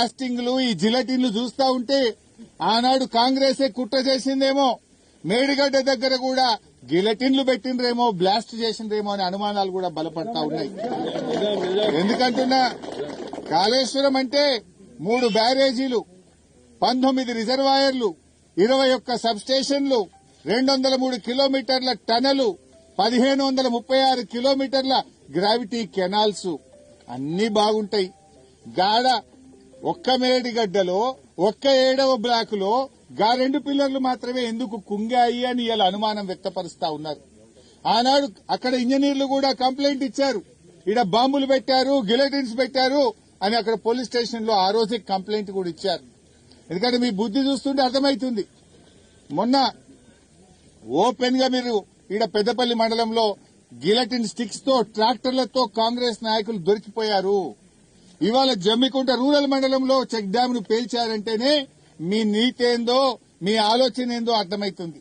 బ్లాస్టింగ్లు ఈ జిలెటిన్లు చూస్తా ఉంటే ఆనాడు కాంగ్రెసే కుట్ర చేసిందేమో, మేడిగడ్డ దగ్గర కూడా గిలెటిన్లు పెట్టిండ్రేమో, బ్లాస్ట్ చేసిండ్రేమో అనే అనుమానాలు కూడా బలపడతా ఉన్నాయి. ఎందుకంటున్నా, కాళేశ్వరం అంటే 3 బ్యారేజీలు, 19 రిజర్వాయర్లు, 21 సబ్స్టేషన్లు, 203 కిలోమీటర్ల టనలు, 1536 కిలోమీటర్ల గ్రావిటీ కెనాల్స్ అన్ని బాగుంటాయి. గాడ ఒక్క మేడిగడ్డలో ఒక్క 7వ బ్లాక్ లో గా 2 పిల్లర్లు మాత్రమే ఎందుకు కుంగాయి అని ఇలా అనుమానం వ్యక్తపరుస్తా ఉన్నారు. ఆనాడు అక్కడ ఇంజనీర్లు కూడా కంప్లైంట్ ఇచ్చారు, ఇక్కడ బాంబులు పెట్టారు, గిలెటిన్స్ పెట్టారు అని అక్కడ పోలీస్ స్టేషన్ లో ఆ రోజే కంప్లైంట్ కూడా ఇచ్చారు. ఎందుకంటే మీ బుద్ధి చూస్తుంటే అర్థమవుతుంది. మొన్న ఓపెన్ గా మీరు ఈడ పెద్దపల్లి మండలంలో గిలెటిన్ స్టిక్స్ తో ట్రాక్టర్లతో కాంగ్రెస్ నాయకులు దొరికిపోయారు. ఇవాళ జమ్మికుంట రూరల్ మండలంలో చెక్ డ్యామ్ ను పేల్చారంటేనే మీ నీతేందో, మీ ఆలోచన ఏందో అర్థమవుతుంది.